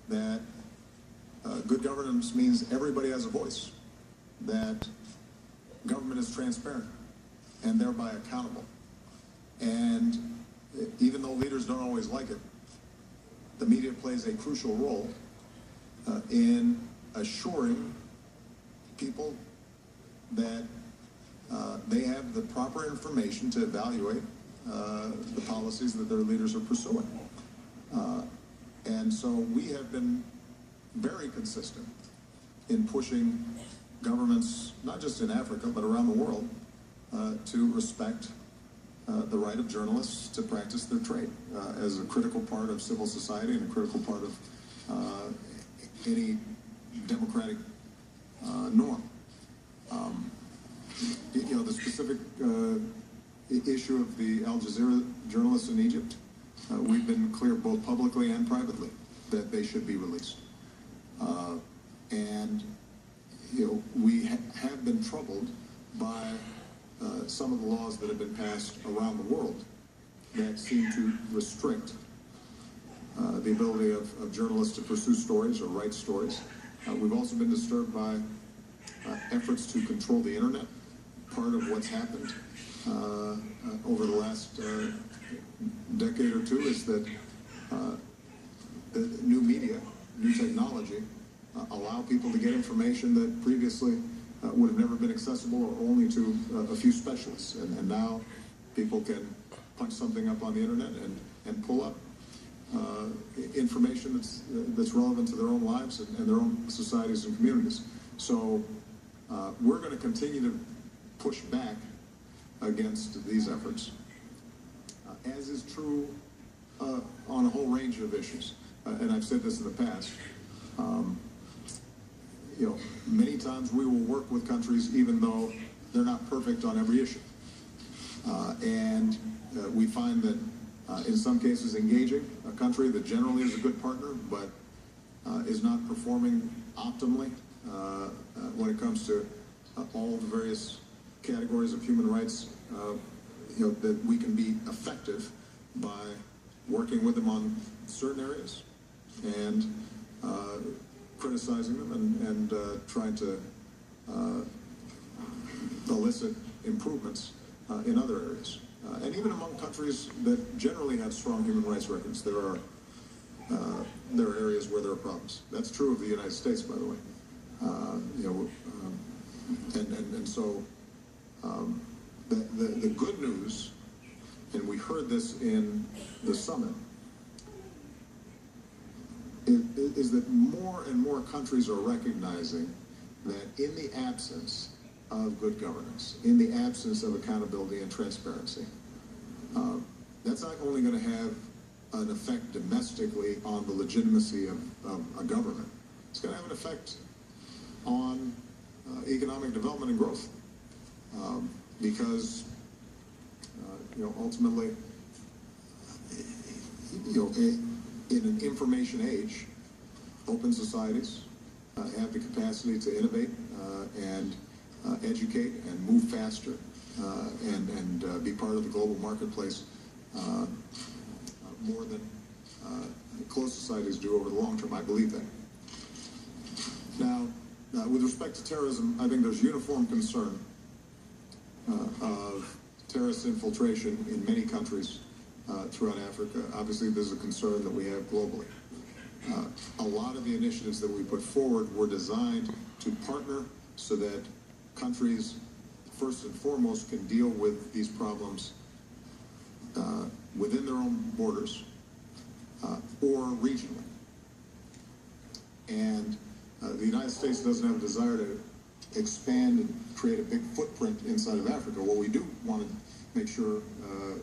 that good governance means everybody has a voice, that government is transparent and thereby accountable. And even though leaders don't always like it, the media plays a crucial role in assuring people that they have the proper information to evaluate the policies that their leaders are pursuing. And so we have been very consistent in pushing governments, not just in Africa, but around the world, to respect the right of journalists to practice their trade as a critical part of civil society and a critical part of any democratic norm. The specific issue of the Al Jazeera journalists in Egypt, we've been clear both publicly and privately that they should be released. And we have been troubled by some of the laws that have been passed around the world that seem to restrict the ability of journalists to pursue stories or write stories. We've also been disturbed by efforts to control the internet. Part of what's happened over the last decade or two is that the new media, new technology, allow people to get information that previously would have never been accessible or only to a few specialists. And now people can punch something up on the internet and pull up information that's relevant to their own lives and their own societies and communities. So we're going to continue to push back against these efforts, as is true on a whole range of issues. And I've said this in the past. Many times we will work with countries even though they're not perfect on every issue. And we find that in some cases engaging a country that generally is a good partner but is not performing optimally when it comes to all the various categories of human rights, that we can be effective by working with them on certain areas and criticizing them and trying to elicit improvements in other areas. And even among countries that generally have strong human rights records, there are areas where there are problems. That's true of the United States, by the way. So the good news, and we heard this in the summit, is that more and more countries are recognizing that in the absence of good governance, in the absence of accountability and transparency, that's not only going to have an effect domestically on the legitimacy of a government, it's going to have an effect on economic development and growth. Because, ultimately, in an information age, open societies have the capacity to innovate and educate and move faster and be part of the global marketplace more than closed societies do over the long term. I believe that. Now, with respect to terrorism, I think there's uniform concern of terrorist infiltration in many countries throughout Africa. Obviously, there's a concern that we have globally. A lot of the initiatives that we put forward were designed to partner so that countries, first and foremost, can deal with these problems within their own borders or regionally. And the United States doesn't have a desire to expand and create a big footprint inside of Africa. What we do want to make sure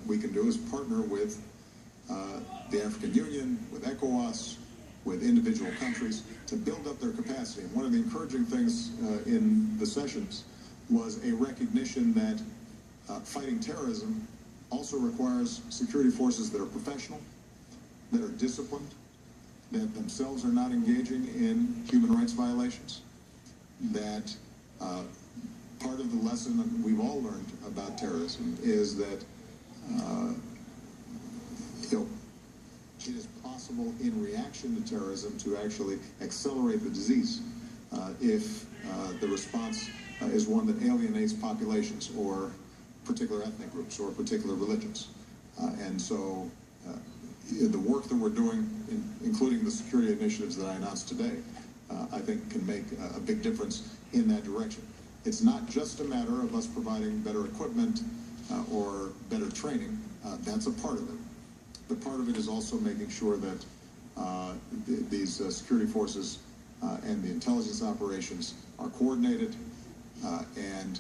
we can do is partner with the African Union, with ECOWAS, with individual countries to build up their capacity. And one of the encouraging things in the sessions was a recognition that fighting terrorism also requires security forces that are professional, that are disciplined, that themselves are not engaging in human rights violations, that part of the lesson that we've all learned about terrorism is that it is possible in reaction to terrorism to actually accelerate the disease if the response is one that alienates populations or particular ethnic groups or particular religions. And so the work that we're doing, including the security initiatives that I announced today, I think can make a big difference in that direction. It's not just a matter of us providing better equipment or better training. That's a part of it. But part of it is also making sure that these security forces and the intelligence operations are coordinated and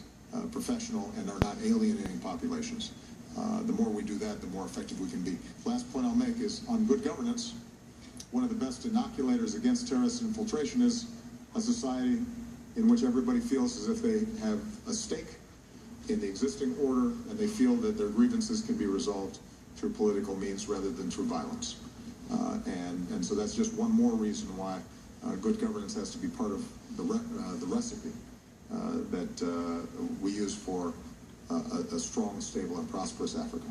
professional and are not alienating populations. The more we do that, the more effective we can be. Last point I'll make is on good governance. One of the best inoculators against terrorist infiltration is a society in which everybody feels as if they have a stake in the existing order and they feel that their grievances can be resolved through political means rather than through violence. And so that's just one more reason why good governance has to be part of the recipe that we use for a strong, stable, and prosperous Africa.